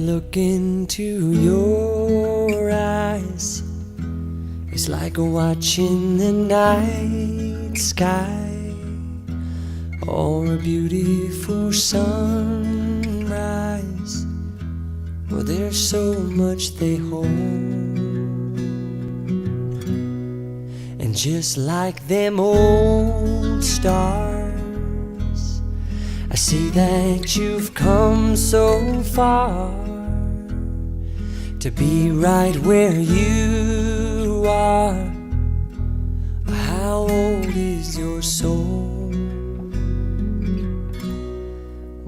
look into your eyes, it's like watching the night sky or a beautiful sunrise. Well, there's so much they hold, and just like them old stars, I see that you've come so far to be right where you are. How old is your soul?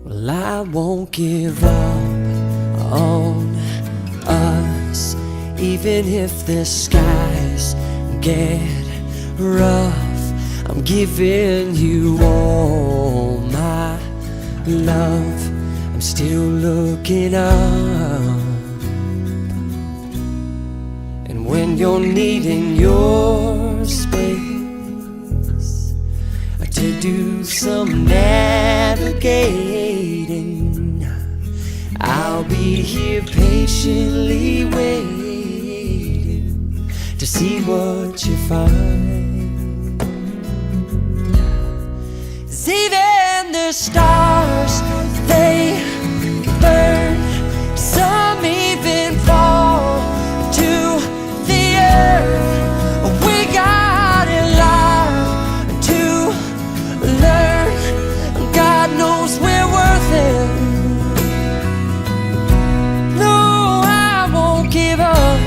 Well, I won't give up on us, even if the skies get rough. I'm giving you all my love. I'm still looking up, and when you're needing your space to do some navigating, I'll be here patiently waiting to see what you find. 'Cause even the stars, they burn, some even fall to the earth. We got a lot to learn. God knows we're worth it. No, I won't give up.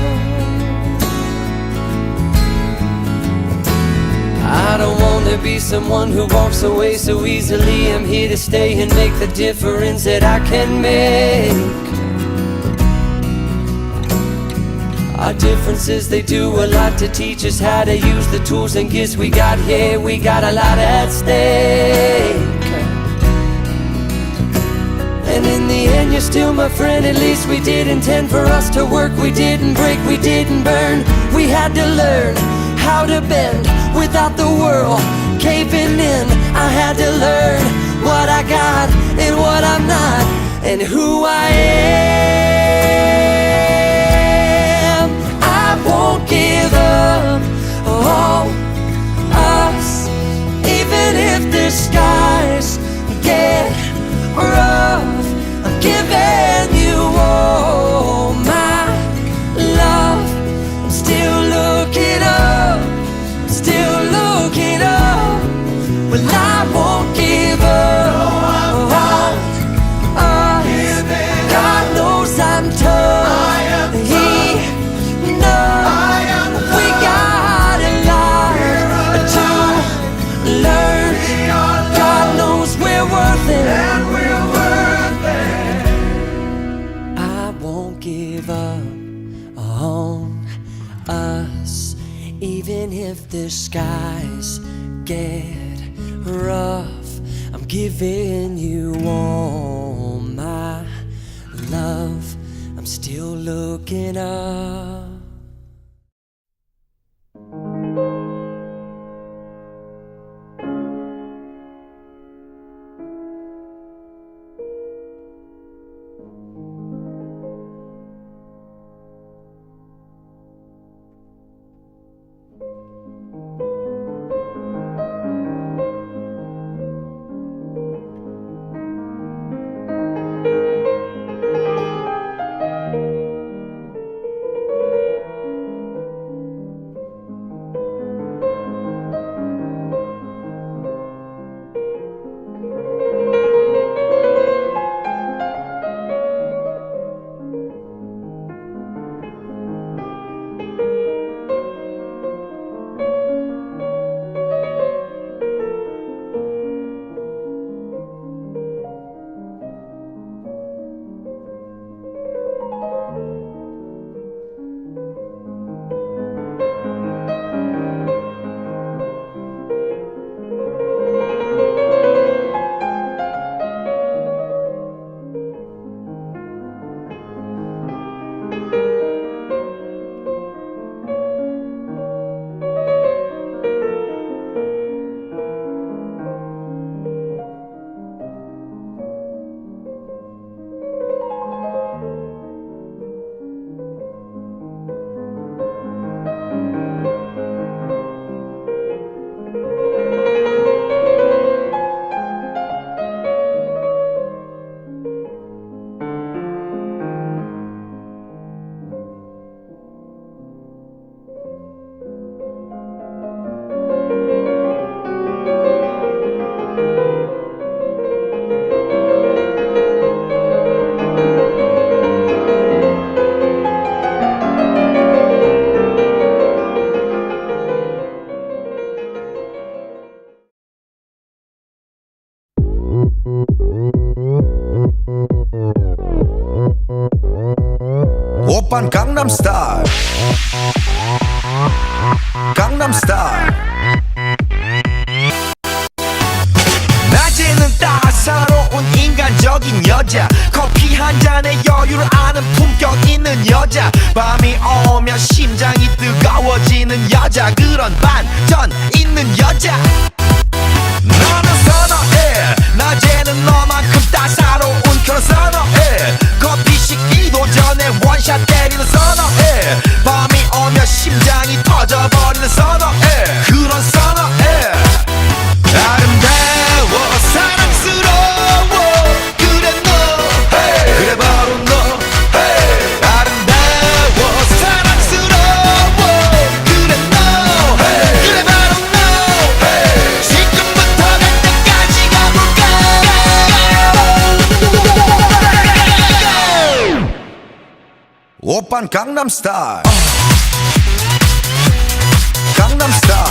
I don't want to be someone who walks away so easily. I'm here to stay and make the difference that I can make. Our differences, they do a lot to teach us how to use the tools and gifts we got here. We got a lot at stake, and in the end you're still my friend. At least we did intend for us to work. We didn't break, we didn't burn. We had to learn how to bend without the world caving in. I had to learn what I got and what I'm not, and who I am. I won't give up on us, even if the skies get rough. I'm giving you all my love. I'm still looking up, still looking up. Well, I won't give up on us. God knows I'm tough. He knows we got a lot to learn. God knows we're worth it. I won't give up on us, even if the skies get rough. I'm giving you all my love. I'm still looking up. Gangnam Style. Gangnam Style. 낮에는 따사로운 인간적인 여자, 커피 한 잔에 여유를 아는 품격 있는 여자, 밤이 오면 심장이 뜨거워지는 여자, 그런 반전 있는 여자. 너는 선어해, 낮에는 너만큼 따사로운 그런 선어해, 커피 식기도 전에 원샷 때리는 선어해, 밤이 오면 심장이 터져버리는 선어해, 그런 선어해. 아름다워 사랑스러워 그래 너 hey. 그래 바로 너 hey. 아름다워 사랑스러워 그래 너 hey. 그래 바로 너 hey. 지금부터 갈 때까지 가볼까. 오빤 강남 스타일. 강남 스타일.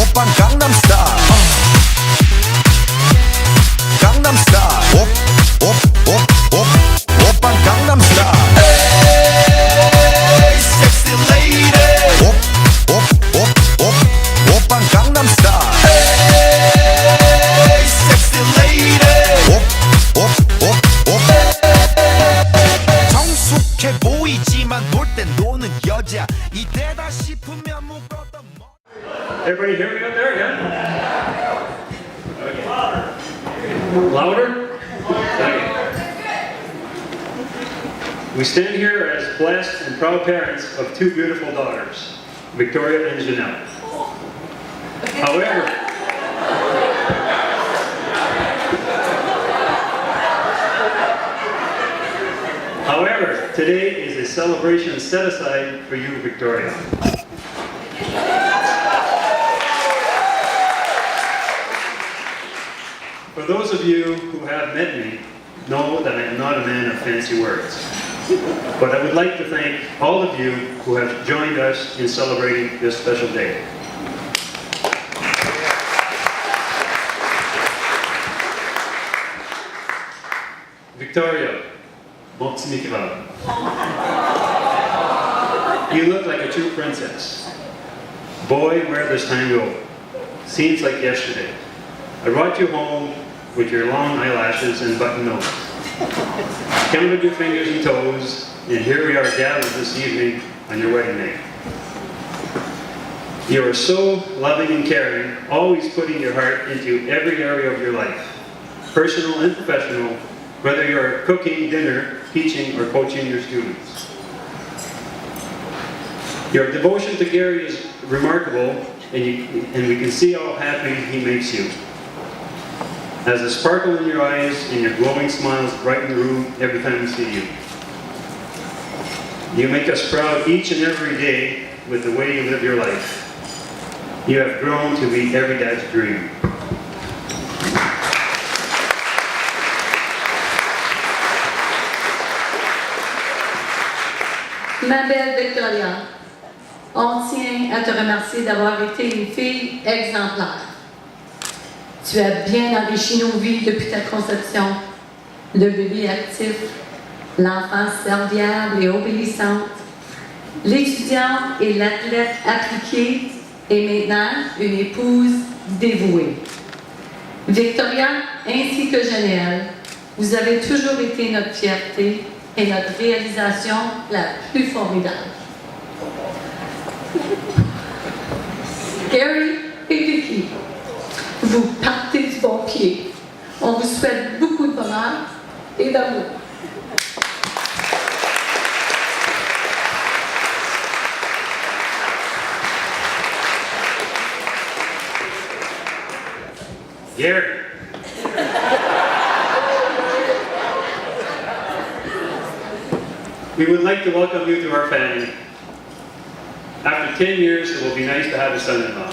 오빤 강남 스타일. 강남 스타일. 오빤 강남 스타일. Hey, sexy lady. 오빤 강남 스타일. Hey, sexy lady. 성숙해 보이지만 놀 땐 노는 여자, 이때다 싶으면 묶었던 Everybody hear me out there? Yeah? Okay. Louder? Okay. We stand here as blessed and proud parents of two beautiful daughters, Victoria and Janelle. However, today is a celebration set aside for you, Victoria. For those of you who have met me, know that I am not a man of fancy words. But I would like to thank all of you who have joined us in celebrating this special day. Victoria, you look like a true princess. Boy, where does time go? Seems like yesterday. I brought you home with your long eyelashes and button nose. Counted your fingers and toes, and here we are gathered this evening on your wedding day. You are so loving and caring, always putting your heart into every area of your life, personal and professional, whether you're cooking dinner, teaching, or coaching your students. Your devotion to Gary is remarkable, and we can see how happy he makes you. As the sparkle in your eyes and your glowing smiles brighten the room every time we see you. You make us proud each and every day with the way you live your life. You have grown to be every dad's dream. Ma belle Victoria, on tient à te remercier d'avoir été une fille exemplaire. Tu as bien enrichi nos vies depuis ta conception. Le bébé actif, l'enfant serviable et obéissante, l'étudiante et l'athlète appliquée, et maintenant une épouse dévouée. Victoria ainsi que Janelle, vous avez toujours été notre fierté et notre réalisation la plus formidable. Gary et Vicky, vous partez du bon pied. On vous souhaite beaucoup de bonheur et d'amour. Gary. We would like to welcome you to our family. After 10 years, it will be nice to have a son-in-law.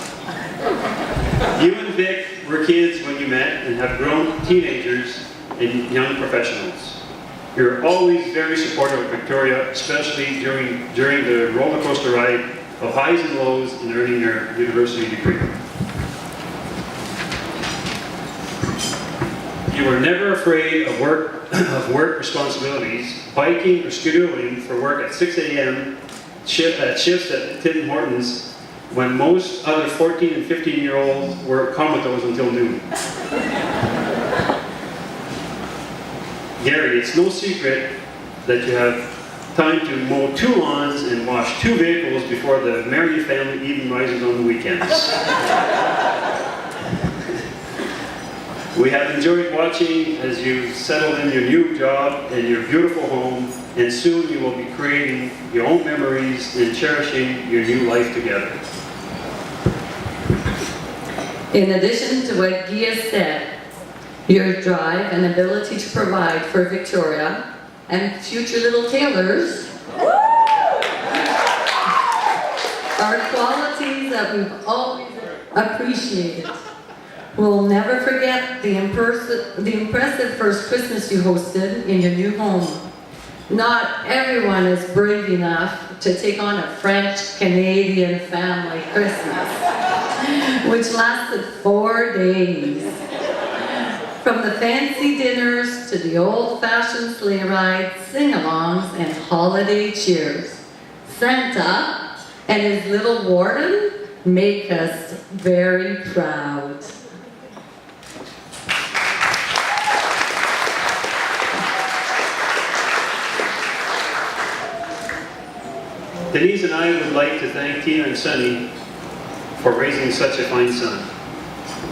You and Vic were kids when you met and have grown teenagers and young professionals. You're always very supportive of Victoria, especially during the roller coaster ride of highs and lows in earning your university degree. You were never afraid of work responsibilities, biking or scheduling for work at 6 a.m. Shifts at Tim Hortons when most other 14 and 15-year-olds were comatose until noon. Gary, it's no secret that you have time to mow 2 lawns and wash 2 vehicles before the Merry family even rises on the weekends. We have enjoyed watching as you settle in your new job and your beautiful home, and soon you will be creating your own memories and cherishing your new life together. In addition to what Guy has said, your drive and ability to provide for Victoria and future little Taylors are qualities that we've always appreciated. We'll never forget the impressive first Christmas you hosted in your new home. Not everyone is brave enough to take on a French-Canadian family Christmas, which lasted 4 days. From the fancy dinners to the old-fashioned sleigh rides, sing-alongs, and holiday cheers, Santa and his little warden make us very proud. Denise and I would like to thank Tina and Sunny for raising such a fine son,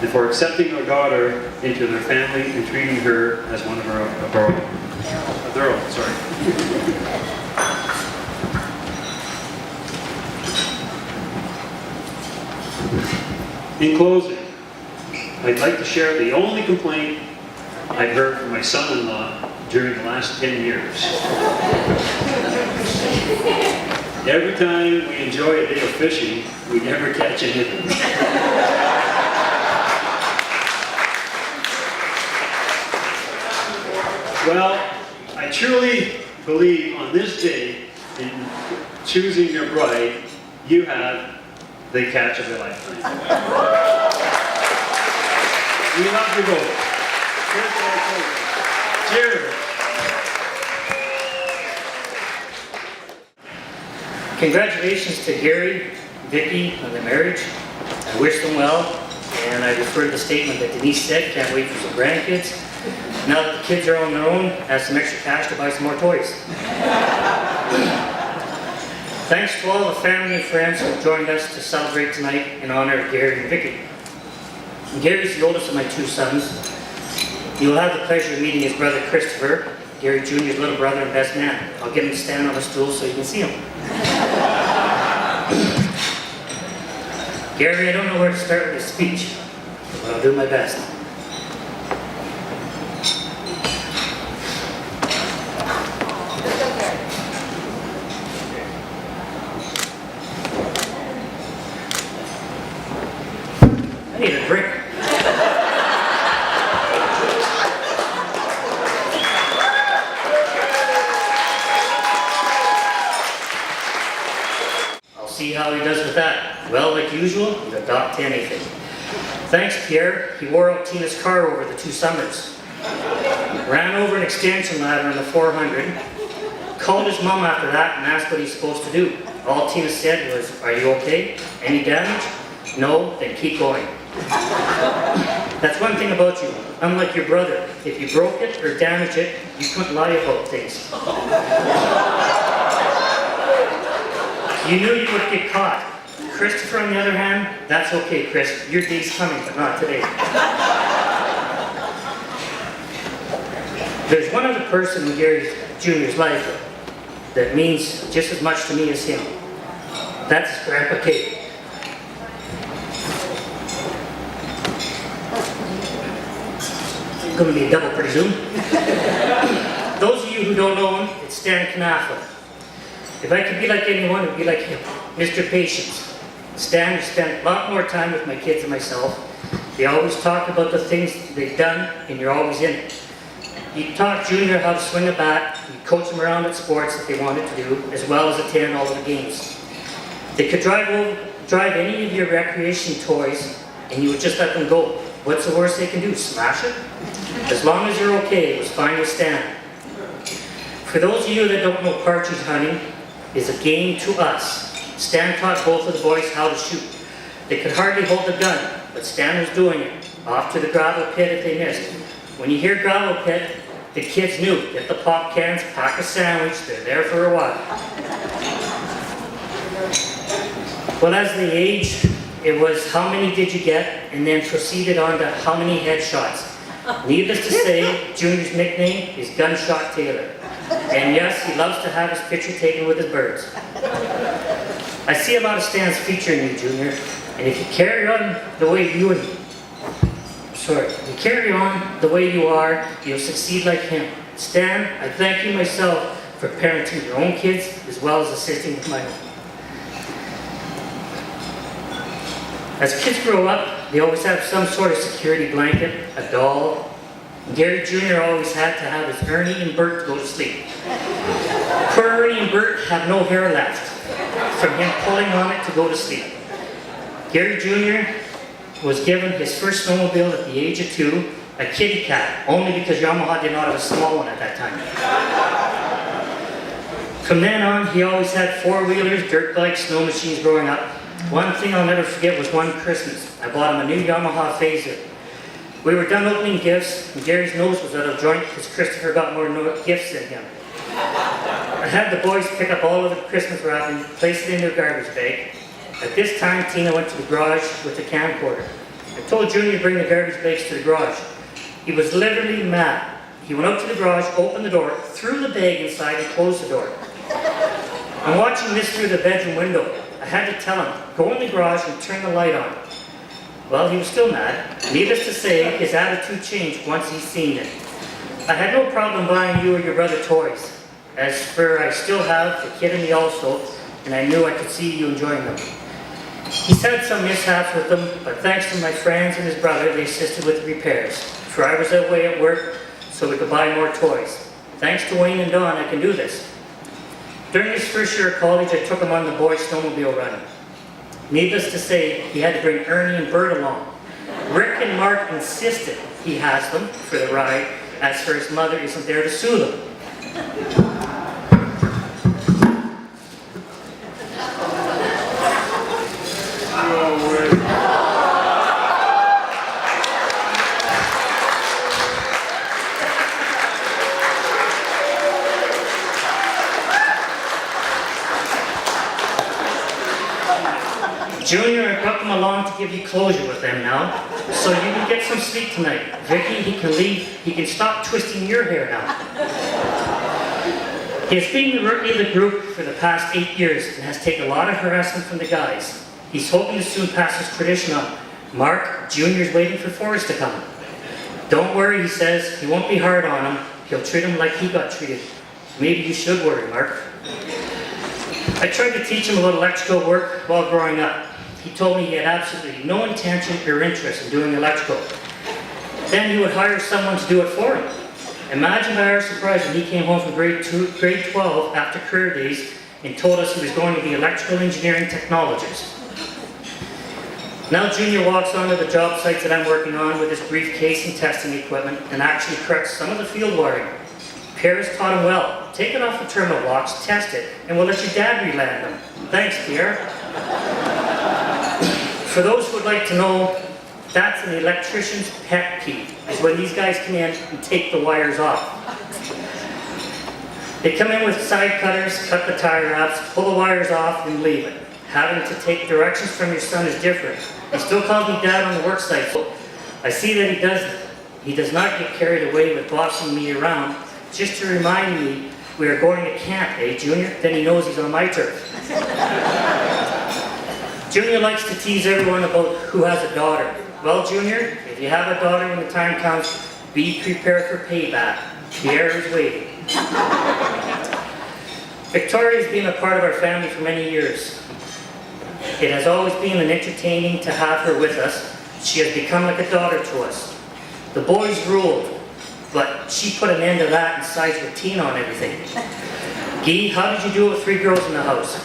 and for accepting our daughter into their family and treating her as one of their own. In closing, I'd like to share the only complaint I've heard from my son-in-law during the last 10 years. Every time we enjoy a day of fishing, we never catch anything. Well, I truly believe on this day, in choosing your bride, you have the catch of a lifetime. We love you both. Cheers. Congratulations to Gary, Vicky on the marriage. I wish them well, and I refer to the statement that Denise said, can't wait for some grandkids. Now that the kids are on their own, have some extra cash to buy some more toys. Thanks to all the family and friends who have joined us to celebrate tonight in honor of Gary and Vicky. Gary's the oldest of my 2 sons. You'll have the pleasure of meeting his brother Christopher, Gary Jr.'s little brother and best man. I'll get him to stand on a stool so you can see him. Gary, I don't know where to start with this speech, but I'll do my best. I need a drink. See how he does with that. Well, like usual, he'll adopt to anything. Thanks, Pierre. He wore out Tina's car over the 2 summers. Ran over an extension ladder on the 400. Called his mom after that and asked what he's supposed to do. All Tina said was, "Are you okay? Any damage? No? Then keep going." That's one thing about you. Unlike your brother, if you broke it or damaged it, you couldn't lie about things. You knew you would get caught. Christopher, on the other hand, that's okay, Chris. Your day's coming, but not today. There's one other person in Gary Jr.'s life that means just as much to me as him. That's Grandpa Kate. Going to be a double pretty soon. Those of you who don't know him, it's Stan Knafa. If I could be like anyone, it would be like him, Mr. Patience. Stan has spent a lot more time with my kids and myself. They always talk about the things they've done, and you're always in it. You taught Junior how to swing a bat, you coach them around at sports that they wanted to do, as well as attend all of the games. They could drive any of your recreation toys, and you would just let them go. What's the worst they can do, smash it? As long as you're okay, it was fine with Stan. For those of you that don't know partridge hunting, is a game to us. Stan taught both of the boys how to shoot. They could hardly hold the gun, but Stan was doing it. Off to the gravel pit if they missed. When you hear gravel pit, the kids knew. Get the pop cans, pack a sandwich, they're there for a while. Well, as they aged, it was how many did you get, and then proceeded on to how many headshots. Needless to say, Junior's nickname is Gunshot Taylor. And yes, he loves to have his picture taken with his birds. I see a lot of Stans featuring you, Junior, and if you carry on the way you are, you'll succeed like him. Stan, I thank you myself for parenting your own kids as well as assisting with my own. As kids grow up, they always have some sort of security blanket, a doll. Gary Jr. always had to have his Ernie and Bert to go to sleep. Poor Ernie and Bert have no hair left from him pulling on it to go to sleep. Gary Jr. was given his first snowmobile at the age of 2, a kitty cat, only because Yamaha did not have a small one at that time. From then on, he always had four-wheelers, dirt bikes, snow machines growing up. One thing I'll never forget was one Christmas. I bought him a new Yamaha Phaser. We were done opening gifts, and Gary's nose was out of joint because Christopher got more gifts than him. I had the boys pick up all of the Christmas wrapping, place it in their garbage bag. At this time, Tina went to the garage with the camcorder. I told Junior to bring the garbage bags to the garage. He was literally mad. He went out to the garage, opened the door, threw the bag inside, and closed the door. I'm watching this through the bedroom window. I had to tell him, go in the garage and turn the light on. Well, he was still mad. Needless to say, his attitude changed once he seen it. I had no problem buying you or your brother toys. As for I still have the kid and me also, and I knew I could see you enjoying them. He's had some mishaps with them, but thanks to my friends and his brother, they assisted with the repairs. For I was away at work, so we could buy more toys. Thanks to Wayne and Don, I can do this. During his first year of college, I took him on the boys' snowmobile run. Needless to say, he had to bring Ernie and Bert along. Rick and Mark insisted he has them for the ride, as for his mother isn't there to sue them. Junior, I brought them along to give you closure with them now, so you can get some sleep tonight. Vicky, he can leave. He can stop twisting your hair now. He has been the rookie of the group for the past 8 years and has taken a lot of harassment from the guys. He's hoping to soon pass his tradition on. Mark, Junior's waiting for Forrest to come. Don't worry, he says. He won't be hard on him. He'll treat him like he got treated. Maybe you should worry, Mark. I tried to teach him a little electrical work while growing up. He told me he had absolutely no intention or interest in doing electrical. Then he would hire someone to do it for him. Imagine our surprise when he came home from grade 12 after career days and told us he was going to be electrical engineering technologist. Now Junior walks onto the job sites that I'm working on with his briefcase and testing equipment and actually corrects some of the field wiring. Pierre has taught him well. Take it off the terminal blocks, test it, and we'll let your dad reland them. Thanks, Pierre. For those who would like to know, that's an electrician's pet peeve, is when these guys come in and take the wires off. They come in with side cutters, cut the tire wraps, pull the wires off, and leave it. Having to take directions from your son is different. He still calls me dad on the work site, so I see that he does not get carried away with bossing me around, just to remind me we are going to camp, eh, Junior? Then he knows he's on my turf. Junior likes to tease everyone about who has a daughter. Well, Junior, if you have a daughter when the time comes, be prepared for payback. Pierre is waiting. Victoria has been a part of our family for many years. It has always been entertaining to have her with us. She has become like a daughter to us. The boys ruled, but she put an end to that and sides with Tina on everything. Guy, how did you do it with 3 girls in the house?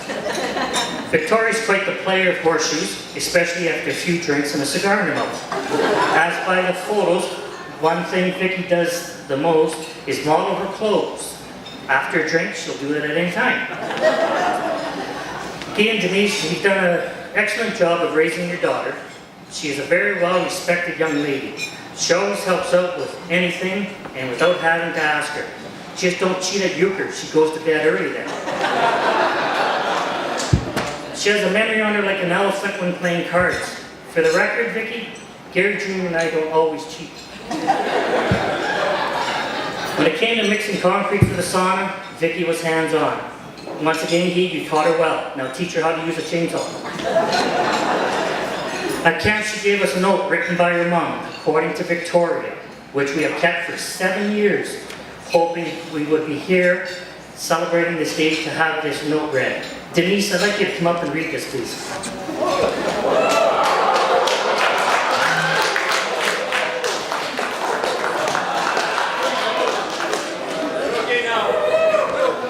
Victoria's quite the player of horseshoes, especially after a few drinks and a cigar in her mouth. As by the photos, one thing Vicky does the most is model her clothes. After a drink, she'll do it at any time. He and Denise, you've done an excellent job of raising your daughter. She is a very well-respected young lady. She always helps out with anything and without having to ask her. Just don't cheat at euchre. She goes to bed early then. She has a memory on her like an elephant when playing cards. For the record, Vicky, Gary Jr. and I don't always cheat. When it came to mixing concrete for the sauna, Vicky was hands-on. Once again, you taught her well. Now teach her how to use a chainsaw. At camp, she gave us a note written by her mom, according to Victoria, which we have kept for 7 years, hoping we would be here celebrating this day to have this note read. Denise, I'd like you to come up and read this, please.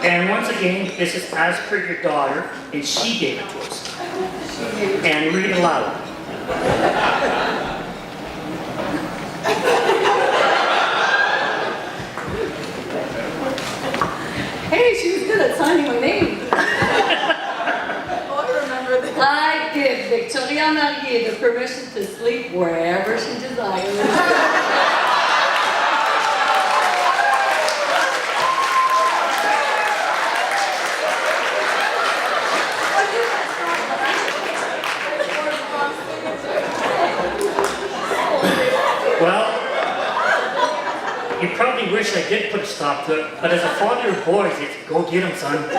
And once again, this is as per your daughter, and she gave it to us. And read aloud. Hey, she was good at signing my name. I give Victoria Marier the permission to sleep wherever she desires. Well, you probably wish I did put a stop to it, but as a father of boys, it's go get 'em, son.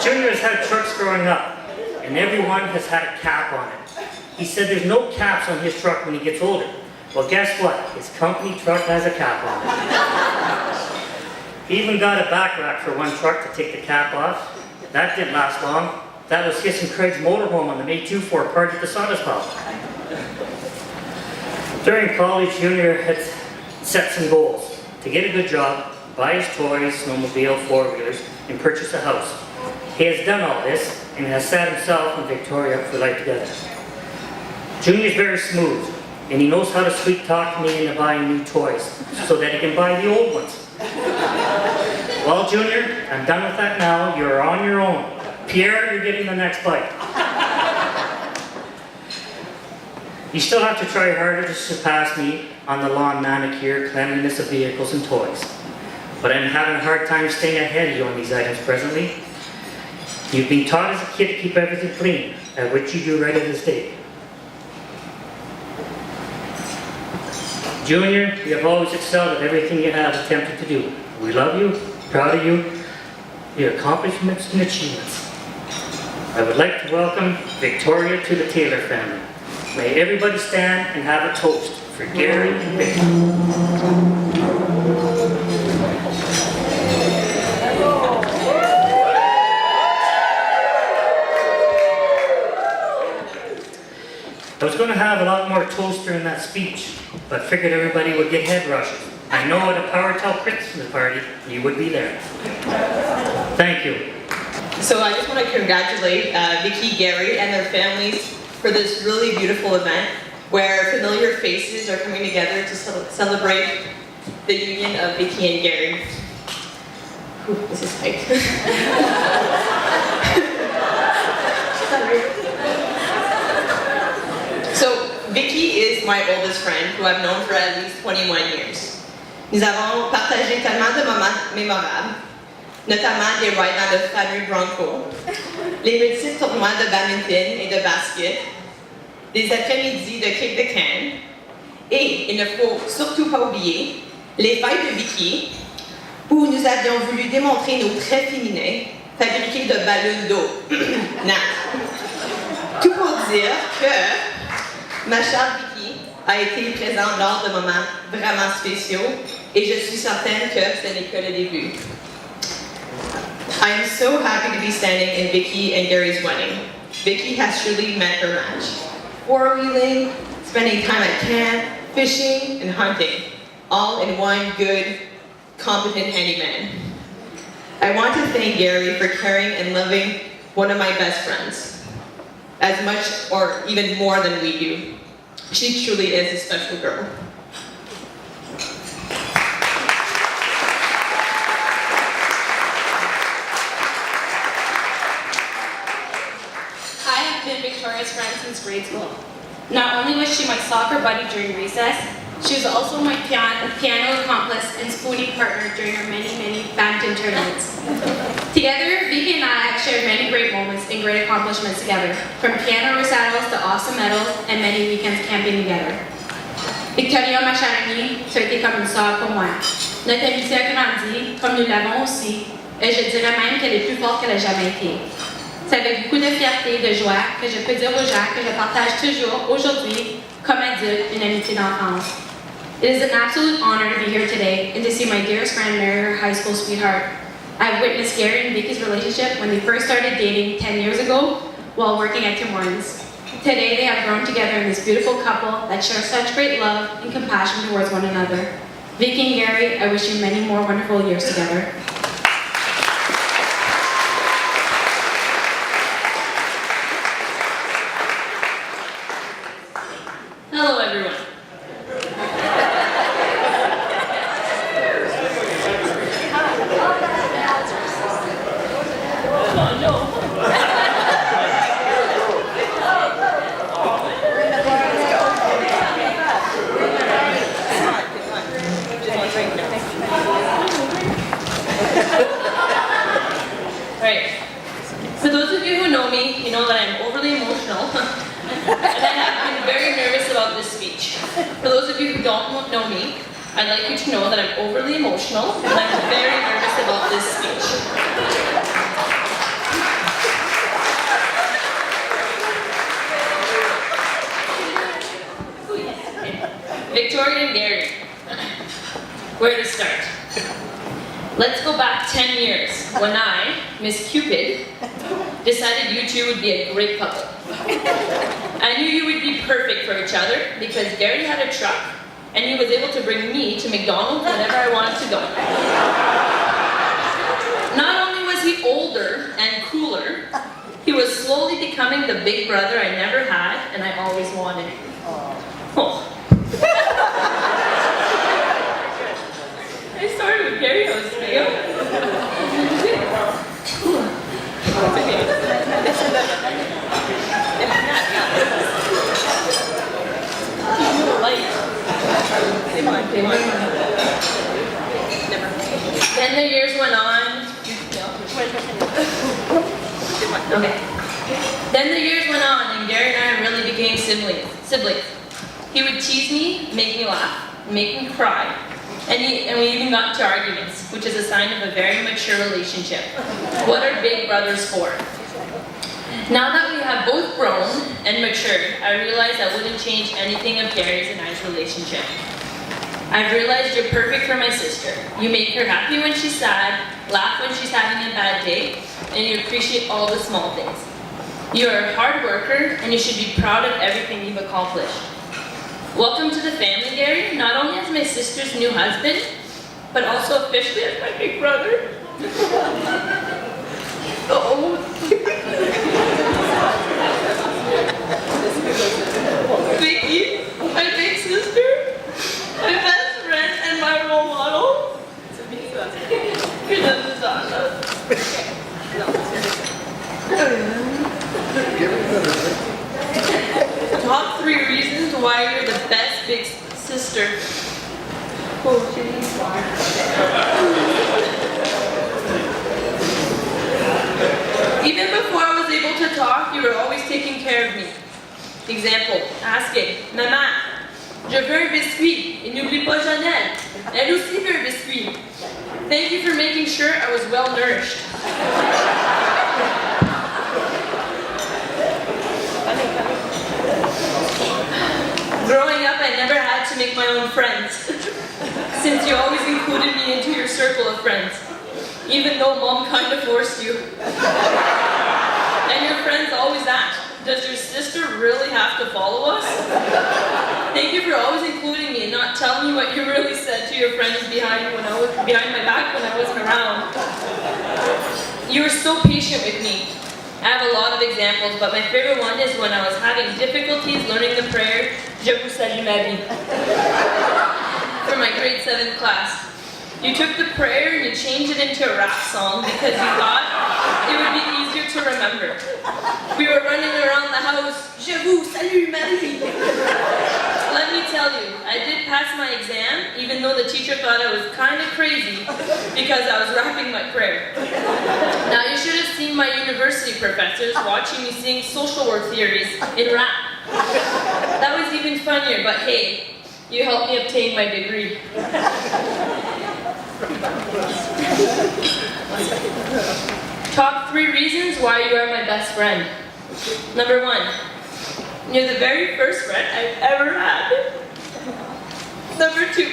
Junior has had trucks growing up, and everyone has had a cap on it. He said there's no caps on his truck when he gets older. Well, guess what? His company truck has a cap on it. He even got a back rack for one truck to take the cap off. That didn't last long. That was his and Craig's motorhome on the May 2-4 party at the Sawdust Pub. During college, Junior had set some goals. To get a good job, buy his toys, snowmobile, four-wheelers, and purchase a house. He has done all this, and has set himself and Victoria up for life together. Junior's very smooth, and he knows how to sweet talk me into buying new toys, so that he can buy the old ones. Well, Junior, I'm done with that now. You're on your own. Pierre, you're getting the next bite. You still have to try harder to surpass me on the lawn manicure, cleanliness of vehicles, and toys. But I'm having a hard time staying ahead of you on these items presently. You've been taught as a kid to keep everything clean, at which you do right at this date. Junior, you have always excelled at everything you have attempted to do. We love you, proud of you, your accomplishments and achievements. I would like to welcome Victoria to the Taylor family. May everybody stand and have a toast for Gary and Vicky. I was going to have a lot more toast during that speech, but figured everybody would get head rushes. I know at a PowerTel Christmas party, you would be there. Thank you. So I just want to congratulate Vicky, Gary, and their families for this really beautiful event where familiar faces are coming together to celebrate the union of Vicky and Gary. Whew, this is tight. So Vicky is my oldest friend who I've known for at least 21 years. Nous avons partagé tellement de moments mémorables, notamment des rides dans le fameux Bronco, les multiples tournois de badminton et de basket, des après-midi de kick the can, et il ne faut surtout pas oublier les fêtes de Vicky, où nous avions voulu démontrer nos traits féminins fabriqués de ballons d'eau. Tout pour dire que ma chère Vicky a été présente lors de moments vraiment spéciaux et je suis certaine que ce n'est que le début. I am so happy to be standing in Vicky and Gary's wedding. Vicky has truly met her match. Four-wheeling, spending time at camp, fishing, and hunting. all in one good, competent handyman. I want to thank Gary for caring and loving one of my best friends as much or even more than we do. She truly is a special girl. I have been Victoria's friend since grade school. Not only was she my soccer buddy during recess, she was also my piano accomplice and spooning partner during our many badminton tournaments. Together, Vicky and I have shared many great moments and great accomplishments together, from piano recitals to awesome medals and many weekends camping together. Victoria, ma chère amie, tu as été comme une sœur pour moi. Notre amitié a grandi, comme nous l'avons aussi, et je dirais même qu'elle est plus forte qu'elle n'a jamais été. C'est avec beaucoup de fierté et de joie que je peux dire aux gens que je partage toujours, aujourd'hui, comme adulte, une amitié d'enfance. It is an absolute honor to be here today and to see my dearest friend marry her high school sweetheart. I've witnessed Gary and Vicky's relationship when they first started dating 10 years ago while working at Tim Hortons. Today they have grown together in this beautiful couple that share such great love and compassion towards one another. Vicky and Gary, I wish you many more wonderful years together. Hello, everyone. Oh, no. Right. For those of you who know me, you know that I'm overly emotional. And I have been very nervous about this speech. For those of you who don't know me, I'd like you to know that I'm overly emotional and I'm very nervous about this speech. Victoria and Gary. Where to start? Let's go back 10 years when I, Miss Cupid, decided you two would be a great couple. I knew you would be perfect for each other because Gary had a truck and he was able to bring me to McDonald's whenever I wanted to go. Not only was he older and cooler, he was slowly becoming the big brother I never had and I always wanted. Oh. I started with Gary, I was Then the years went on. Okay. Then the years went on and Gary and I really became siblings. He would tease me, make me laugh, make me cry. And we even got into arguments, which is a sign of a very mature relationship. What are big brothers for? Now that we have both grown and matured, I realize I wouldn't change anything of Gary's and I's relationship. I've realized you're perfect for my sister. You make her happy when she's sad, laugh when she's having a bad day, and you appreciate all the small things. You're a hard worker, and you should be proud of everything you've accomplished. Welcome to the family, Gary, not only as my sister's new husband, but also officially as my big brother. Oh. Vicky, my big sister, my best friend, and my role model. You're the disaster. Top 3 reasons why you're the best big sister. Oh, geez. Even before I was able to talk, you were always taking care of me. Example, asking, Maman, je veux un biscuit, et n'oublie pas Janelle. Elle aussi veut un biscuit. Thank you for making sure I was well nourished. Growing up, I never had to make my own friends, since you always included me into your circle of friends, even though Mom kind of forced you. And your friends always asked, does your sister really have to follow us? Thank you for always including me and not telling me what you really said to your friends behind my back when I wasn't around. You were so patient with me. I have a lot of examples, but my favorite one is when I was having difficulties learning the prayer, Je vous salue Marie, for my grade 7 class. You took the prayer and you changed it into a rap song because you thought it would be easier to remember. We were running around the house, Je vous salue Marie. Let me tell you, I did pass my exam, even though the teacher thought I was kind of crazy because I was rapping my prayer. Now you should have seen my university professors watching me sing social work theories in rap. That was even funnier, but hey, you helped me obtain my degree. Top 3 reasons why you are my best friend. Number 1, you're the very first friend I've ever had. Number 2,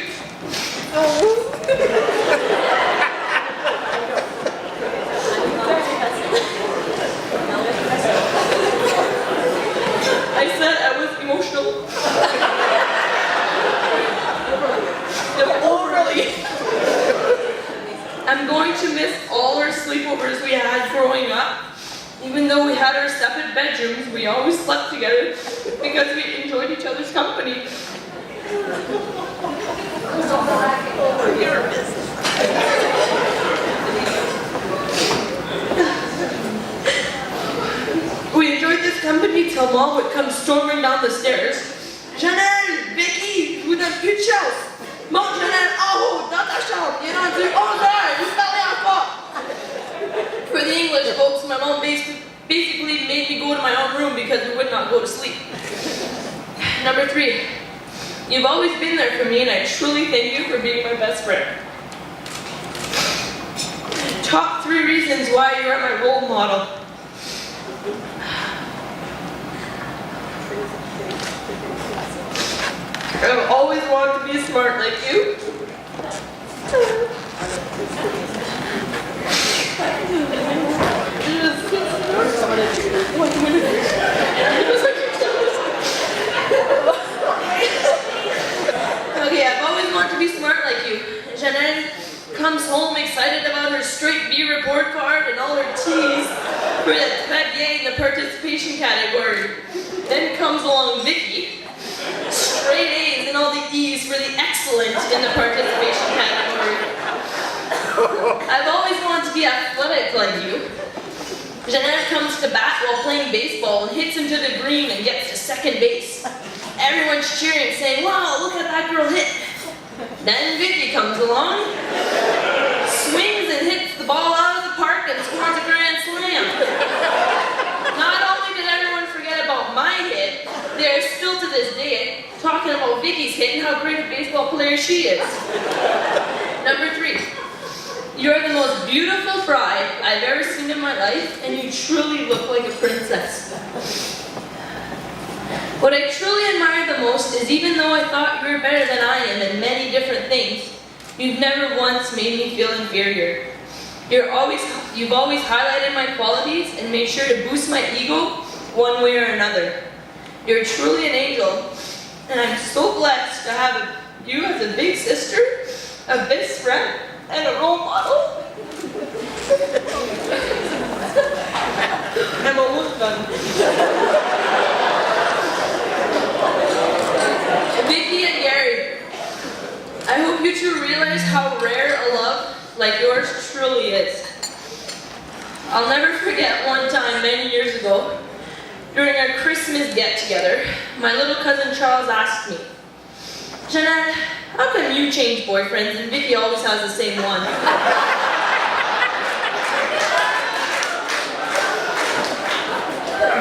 I said I was emotional. Overly. I'm going to miss all our sleepovers we had growing up. Even though we had our separate bedrooms, we always slept together because we enjoyed each other's company. We enjoyed this company till Mom would come storming down the stairs. Janelle, Vicky, vous n'êtes plus de chance. Mon Janelle, en haut, dans ta chambre, il est rendu 11h, vous parlez encore. For the English folks, my mom basically made me go to my own room because we would not go to sleep. Number 3, you've always been there for me and I truly thank you for being my best friend. Top 3 reasons why you are my role model. I've always wanted to be smart like you. Okay, I've always wanted to be smart like you. Janelle comes home excited about her straight B report card and all her T's for the papier in the participation category. Then comes along Vicky, straight A's and all the E's for the excellent in the participation category. I've always wanted to be athletic like you. Janelle comes to bat while playing baseball and hits him to the green and gets to second base. Everyone's cheering, saying, wow, look at that girl hit. Then Vicky comes along, swings and hits the ball out of the park and scores a grand slam. Not only did everyone forget about my hit, they are still to this day talking about Vicky's hit and how great a baseball player she is. Number 3, you are the most beautiful bride I've ever seen in my life, and you truly look like a princess. What I truly admire the most is even though I thought you were better than I am in many different things, you've never once made me feel inferior. You've always highlighted my qualities and made sure to boost my ego one way or another. You're truly an angel, and I'm so blessed to have you as a big sister, a best friend, and a role model. I'm almost done. Vicky and Gary, I hope you two realize how rare a love like yours truly is. I'll never forget one time many years ago, during our Christmas get-together, my little cousin Charles asked me, Janelle, how come you change boyfriends and Vicky always has the same one?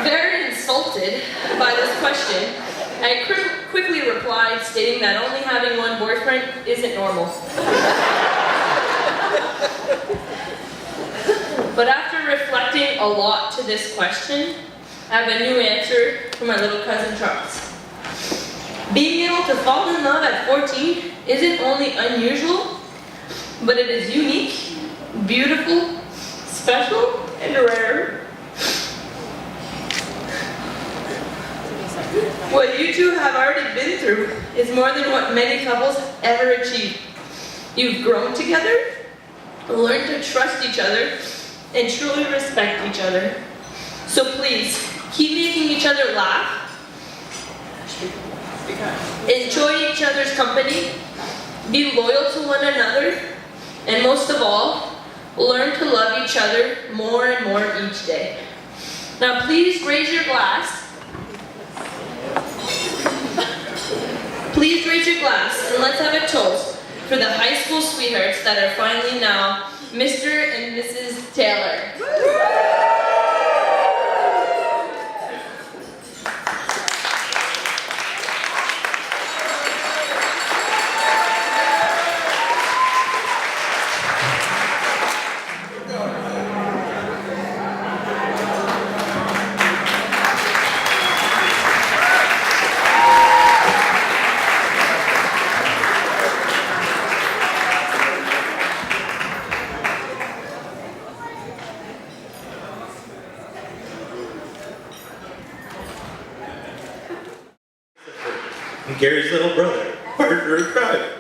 Very insulted by this question, I quickly replied, stating that only having one boyfriend isn't normal. But after reflecting a lot to this question, I have a new answer for my little cousin Charles. Being able to fall in love at 14 isn't only unusual, but it is unique, beautiful, special, and rare. What you two have already been through is more than what many couples ever achieve. You've grown together, learned to trust each other, and truly respect each other. So please, keep making each other laugh, enjoy each other's company, be loyal to one another, and most of all, learn to love each other more and more each day. Now please raise your glass. Please raise your glass and let's have a toast for the high school sweethearts that are finally now Mr. and Mrs. Taylor. And Gary's little brother, partner in crime.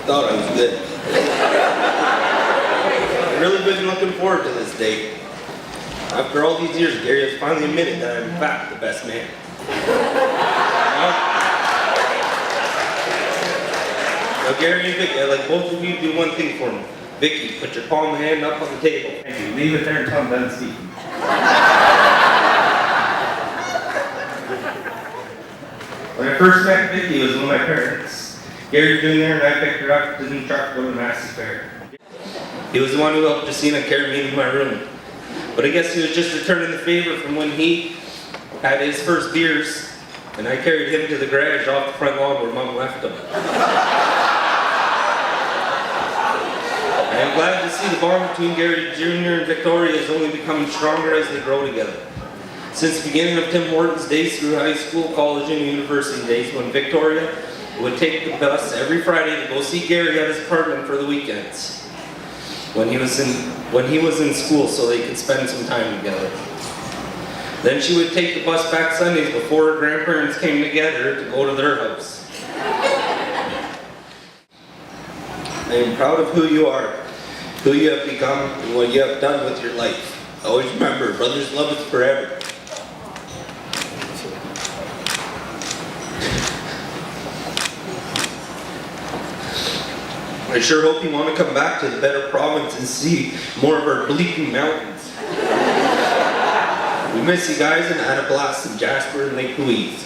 Thought I was good. I've really been looking forward to this day. After all these years, Gary has finally admitted that I'm in fact the best man. Now, Gary and Vicky, I'd like both of you to do one thing for me. Vicky, put your palm hand up on the table. Thank you. Leave it there until I'm done speaking. When I first met Vicky, it was with my parents. Gary Jr. and I picked her up to the new truck to go to Massey Fair. He was the one who helped Justina carry me into my room. But I guess he was just returning the favor from when he had his first beers, and I carried him to the garage off the front lawn where Mom left him. I am glad to see the bond between Gary Jr. and Victoria is only becoming stronger as they grow together. Since the beginning of Tim Hortons' days through high school, college, and university days, when Victoria would take the bus every Friday to go see Gary at his apartment for the weekends, when he was in school, so they could spend some time together. Then she would take the bus back Sundays before her grandparents came together to go to their house. I am proud of who you are, who you have become, and what you have done with your life. Always remember, brothers' love is forever. I sure hope you want to come back to the better province and see more of our bleaking mountains. We miss you guys and had a blast in Jasper and Lake Louise.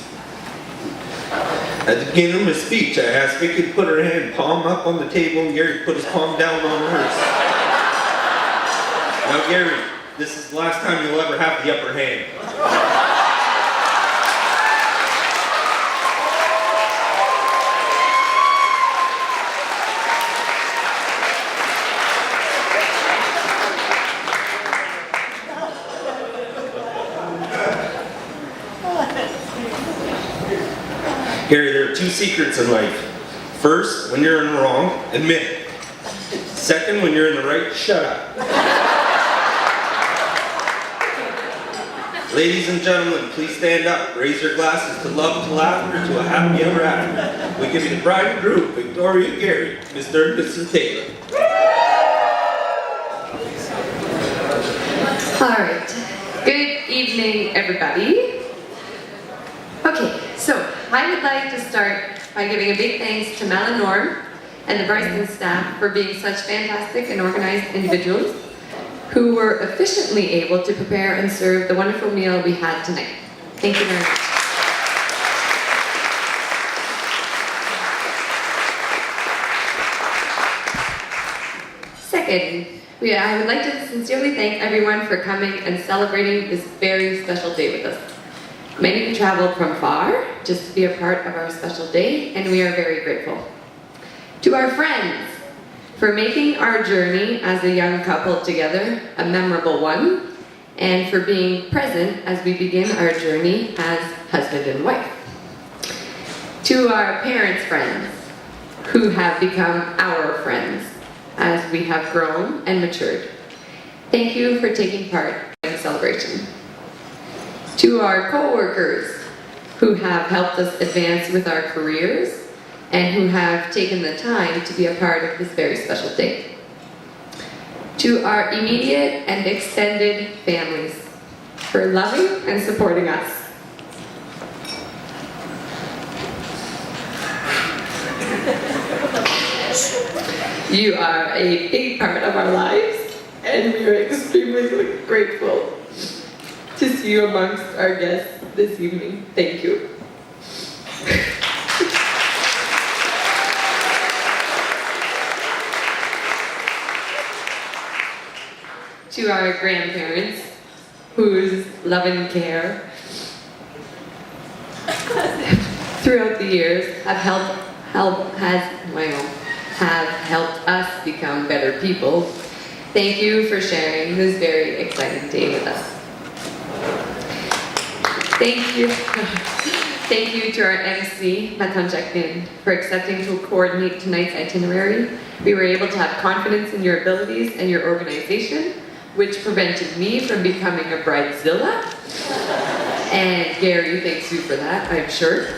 At the beginning of my speech, I asked Vicky to put her hand palm up on the table and Gary put his palm down on hers. Now Gary, this is the last time you'll ever have the upper hand. Gary, there are two secrets in life. First, when you're in the wrong, admit it. Second, when you're in the right, shut up. Ladies and gentlemen, please stand up. Raise your glasses to love, to laughter, to a happy ever after. We give you the bride and groom, Victoria and Gary, Mr. and Mrs. Taylor. All right. Good evening, everybody. Okay, so I would like to start by giving a big thanks to Mel and Norm and the Bryson staff for being such fantastic and organized individuals who were efficiently able to prepare and serve the wonderful meal we had tonight. Thank you very much. Second, I would like to sincerely thank everyone for coming and celebrating this very special day with us. Many of you traveled from far just to be a part of our special day, and we are very grateful. To our friends, for making our journey as a young couple together a memorable one, and for being present as we begin our journey as husband and wife. To our parents' friends, who have become our friends as we have grown and matured, thank you for taking part in the celebration. To our co-workers, who have helped us advance with our careers and who have taken the time to be a part of this very special day. To our immediate and extended families, for loving and supporting us. You are a big part of our lives, and we are extremely grateful to see you amongst our guests this evening. Thank you. To our grandparents, whose love and care throughout the years have helped us become better people. Thank you for sharing this very exciting day with us. Thank you. Thank you to our MC, Matan Jacqueline, for accepting to coordinate tonight's itinerary. We were able to have confidence in your abilities and your organization, which prevented me from becoming a bridezilla. And Gary thanks you for that, I'm sure.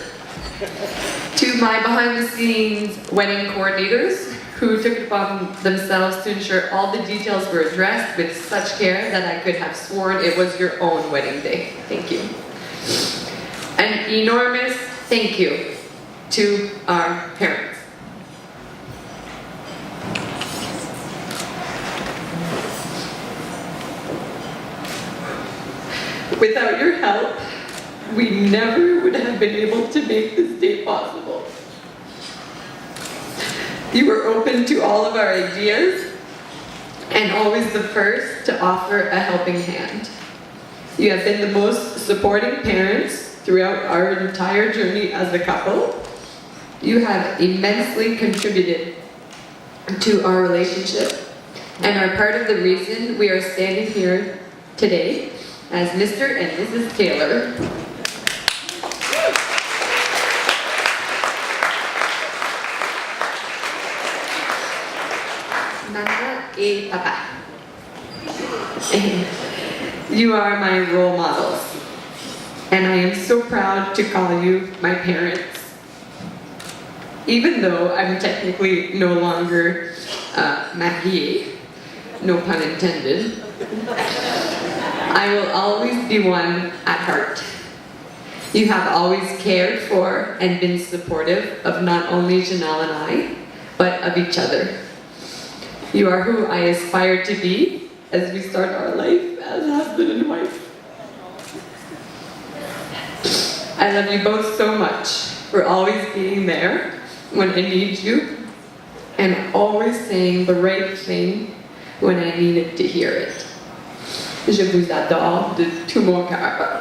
To my behind-the-scenes wedding coordinators, who took it upon themselves to ensure all the details were addressed with such care that I could have sworn it was your own wedding day. Thank you. An enormous thank you to our parents. Without your help, we never would have been able to make this day possible. You were open to all of our ideas and always the first to offer a helping hand. You have been the most supporting parents throughout our entire journey as a couple. You have immensely contributed to our relationship and are part of the reason we are standing here today as Mr. and Mrs. Taylor. Mama et Papa. You are my role models, and I am so proud to call you my parents. Even though I'm technically no longer mariée, no pun intended, I will always be one at heart. You have always cared for and been supportive of not only Janelle and I, but of each other. You are who I aspire to be as we start our life as husband and wife. I love you both so much for always being there when I need you and always saying the right thing when I needed to hear it. Je vous adore de tout mon cœur.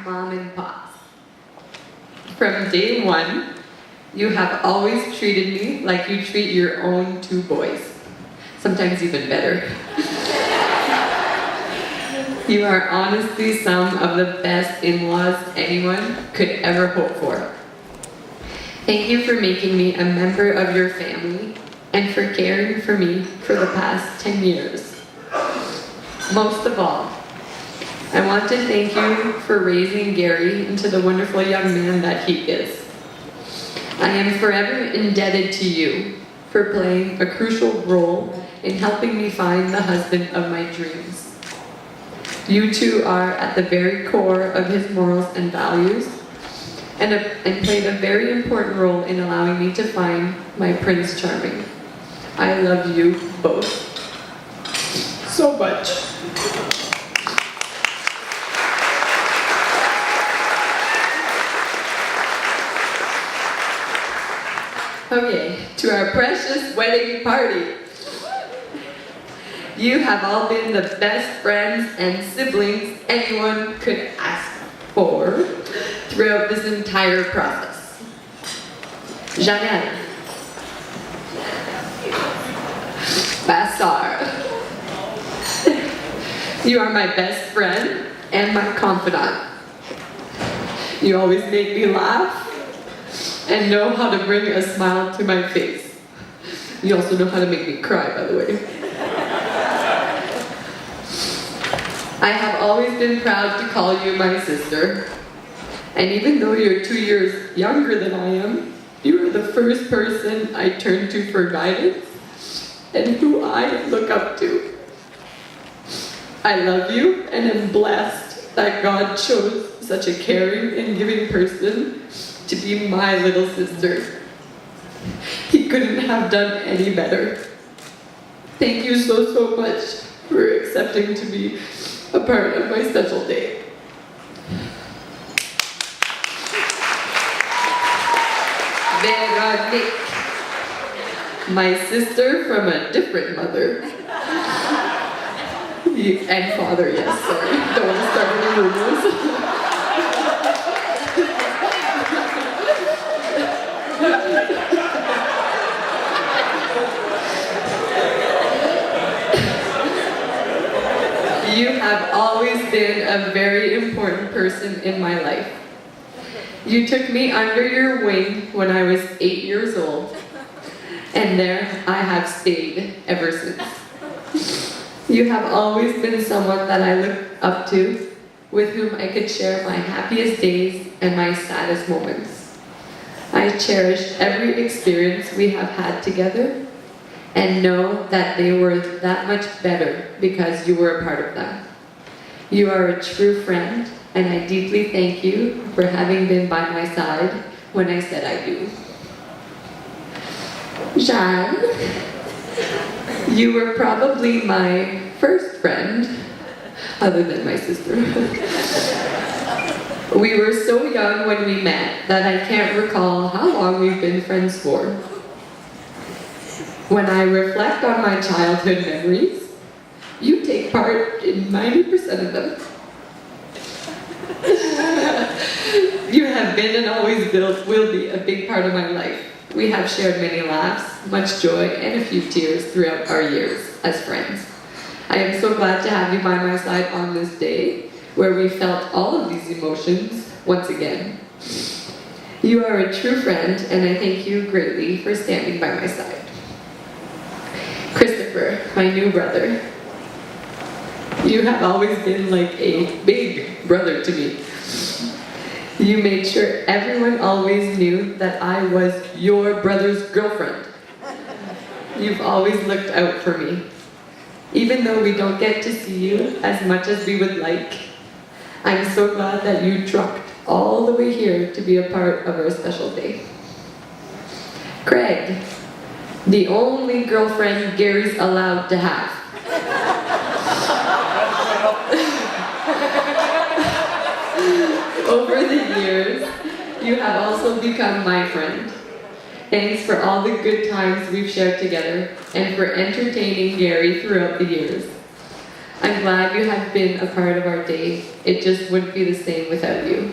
Mom and Pop. From day one, you have always treated me like you treat your own two boys. Sometimes even better. You are honestly some of the best in-laws anyone could ever hope for. Thank you for making me a member of your family and for caring for me for the past 10 years. Most of all, I want to thank you for raising Gary into the wonderful young man that he is. I am forever indebted to you for playing a crucial role in helping me find the husband of my dreams. You two are at the very core of his morals and values, and played a very important role in allowing me to find my Prince Charming. I love you both so much. Okay, to our precious wedding party. You have all been the best friends and siblings anyone could ask for throughout this entire process. Janelle, ma sœur. You are my best friend and my confidant. You always make me laugh and know how to bring a smile to my face. You also know how to make me cry, by the way. I have always been proud to call you my sister. And even though you're 2 years younger than I am, you are the first person I turn to for guidance and who I look up to. I love you and am blessed that God chose such a caring and giving person to be my little sister. He couldn't have done any better. Thank you so much for accepting to be a part of my special day. Veronique, my sister from a different mother. And father, yes, sorry. Don't want to start any rumors. You have always been a very important person in my life. You took me under your wing when I was 8 years old, and there I have stayed ever since. You have always been someone that I look up to, with whom I could share my happiest days and my saddest moments. I cherish every experience we have had together and know that they were that much better because you were a part of them. You are a true friend, and I deeply thank you for having been by my side when I said I do. Jeanne, you were probably my first friend, other than my sister. We were so young when we met that I can't recall how long we've been friends for. When I reflect on my childhood memories, you take part in 90% of them. You have been and always will be a big part of my life. We have shared many laughs, much joy, and a few tears throughout our years as friends. I am so glad to have you by my side on this day, where we felt all of these emotions once again. You are a true friend, and I thank you greatly for standing by my side. Christopher, my new brother. You have always been like a big brother to me. You made sure everyone always knew that I was your brother's girlfriend. You've always looked out for me. Even though we don't get to see you as much as we would like, I'm so glad that you trucked all the way here to be a part of our special day. Craig, the only girlfriend Gary's allowed to have. Over the years, you have also become my friend. Thanks for all the good times we've shared together and for entertaining Gary throughout the years. I'm glad you have been a part of our day. It just wouldn't be the same without you.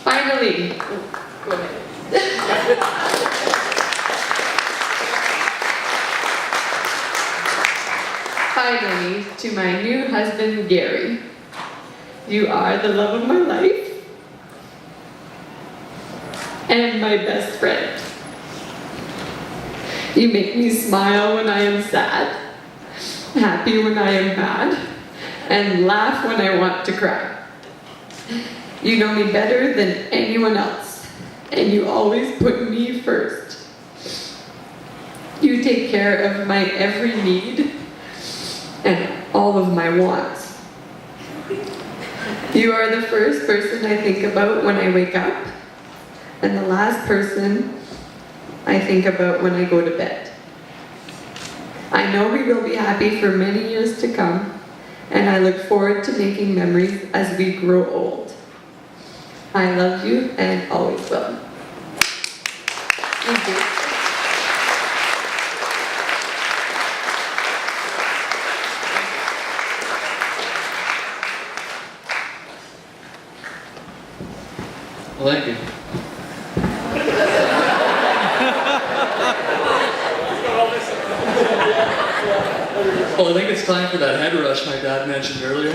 Finally, go ahead. Finally, to my new husband, Gary. You are the love of my life and my best friend. You make me smile when I am sad, happy when I am mad, and laugh when I want to cry. You know me better than anyone else, and you always put me first. You take care of my every need and all of my wants. You are the first person I think about when I wake up, and the last person I think about when I go to bed. I know we will be happy for many years to come, and I look forward to making memories as we grow old. I love you and always will. Thank you. Well, thank you. Well, I think it's time for that head rush my dad mentioned earlier.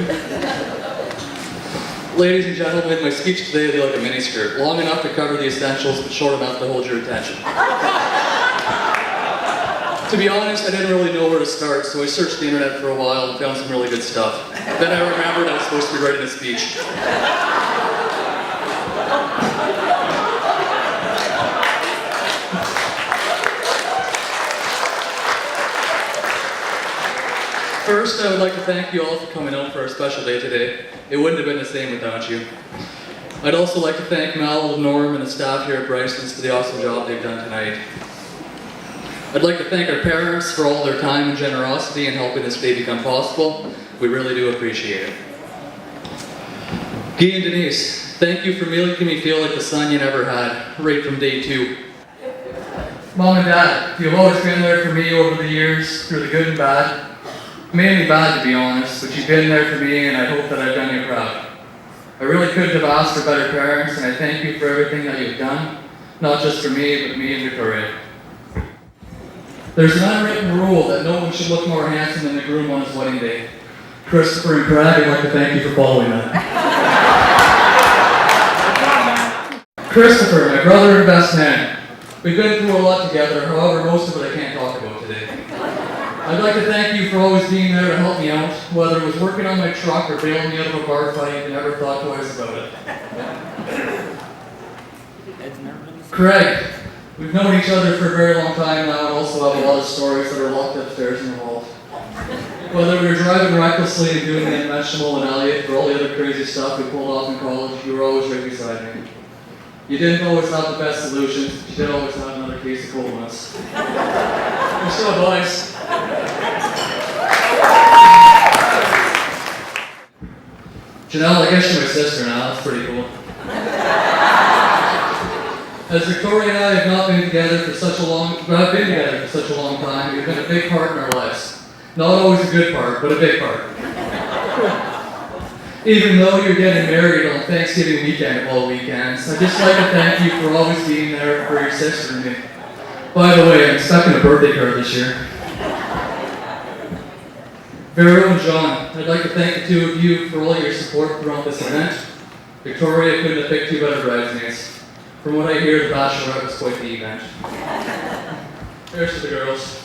Ladies and gentlemen, my speech today will be like a miniskirt, long enough to cover the essentials, but short enough to hold your attention. To be honest, I didn't really know where to start, so I searched the internet for a while and found some really good stuff. Then I remembered I was supposed to be writing a speech. First, I would like to thank you all for coming out for our special day today. It wouldn't have been the same without you. I'd also like to thank Mal, Norm, and the staff here at Bryson's for the awesome job they've done tonight. I'd like to thank our parents for all their time and generosity in helping this day become possible. We really do appreciate it. Guy and Denise, thank you for making me feel like the son you never had, right from day 2. Mom and Dad, you've always been there for me over the years, through the good and bad. Mainly bad, to be honest, but you've been there for me, and I hope that I've done you proud. I really couldn't have asked for better parents, and I thank you for everything that you've done, not just for me, but me and Victoria. There's an unwritten rule that no one should look more handsome than the groom on his wedding day. Christopher and Craig, I'd like to thank you for following that. Christopher, my brother and best man. We've been through a lot together, however, most of it I can't talk about today. I'd like to thank you for always being there to help me out, whether it was working on my truck or bailing me out of a bar fight. You never thought twice about it. Craig, we've known each other for a very long time now and also have a lot of stories that are locked upstairs in the vault. Whether we were driving recklessly and doing the unmentionable in Elliott or all the other crazy stuff we pulled off in college, you were always right beside me. You didn't always have the best solutions, but you did always have another case of coldness. We're still boys. Janelle, I guess you're my sister now. That's pretty cool. As Victoria and I have not been together for such a long, but I've been together for such a long time, you've been a big part in our lives. Not always a good part, but a big part. Even though you're getting married on Thanksgiving weekend of all weekends, I'd just like to thank you for always being there for your sister and me. By the way, I'm expecting a birthday card this year. Vero and John, I'd like to thank the two of you for all your support throughout this event. Victoria couldn't have picked two better bridesmaids. From what I hear, the Bachelorette was quite the event. Here's to the girls.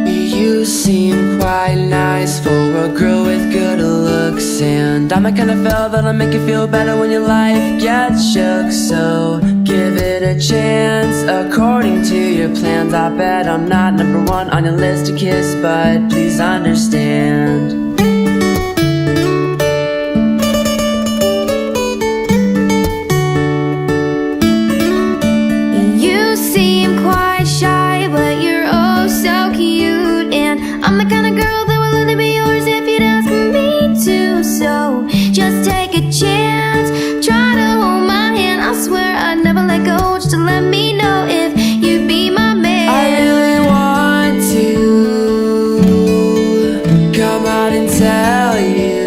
You seem quite nice for a girl with good looks, and I'm the kind of fella that'll make you feel better when your life gets shook. So give it a chance, according to your plans. I bet I'm not number one on your list to kiss, but please understand. You seem quite shy, but you're oh so cute, and I'm the kind of girl that will only be yours if you'd ask me to. So just take a chance, try to hold my hand. I swear I'd never let go, just to let me know if you'd be my man. I really want to come out and tell you,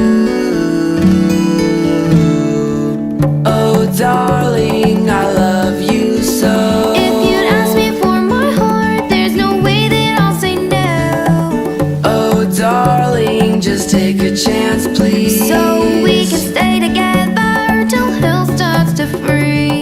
oh darling, I love you so. If you'd ask me for my heart, there's no way that I'll say no. Oh darling, just take a chance please, So we can stay together till hell starts to freeze.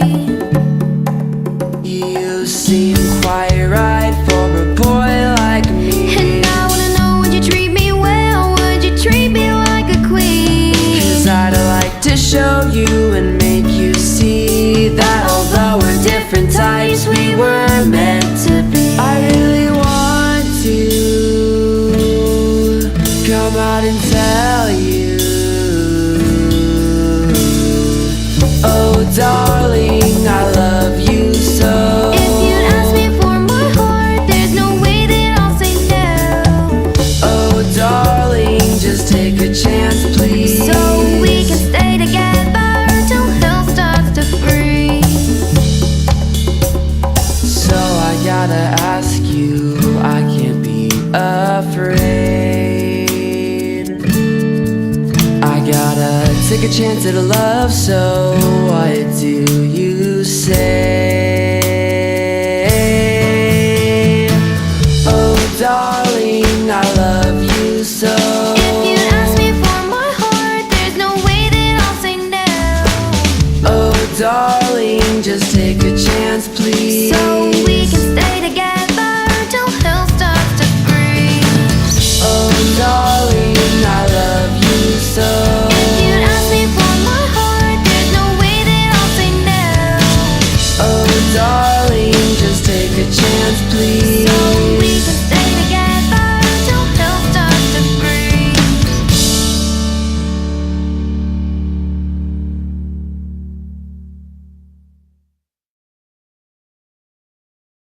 you seem quite right for a boy like me. And I wanna know, would you treat me well? Would you treat me like a queen? 'Cause I'd like to show you and make you see that although we're different types, we were meant to be. I really want to come out and tell you, oh darling, I love you so. If you'd ask me for my heart, there's no way that I'll say no. Oh darling, just take a chance please, So we can stay together till hell starts to freeze. So I gotta ask you, I can't be afraid. I a chance at a love, so what do you say? Oh darling, I love you so. If you ask me for my heart, there's no way that I'll say no. Oh darling, just take a chance, please. So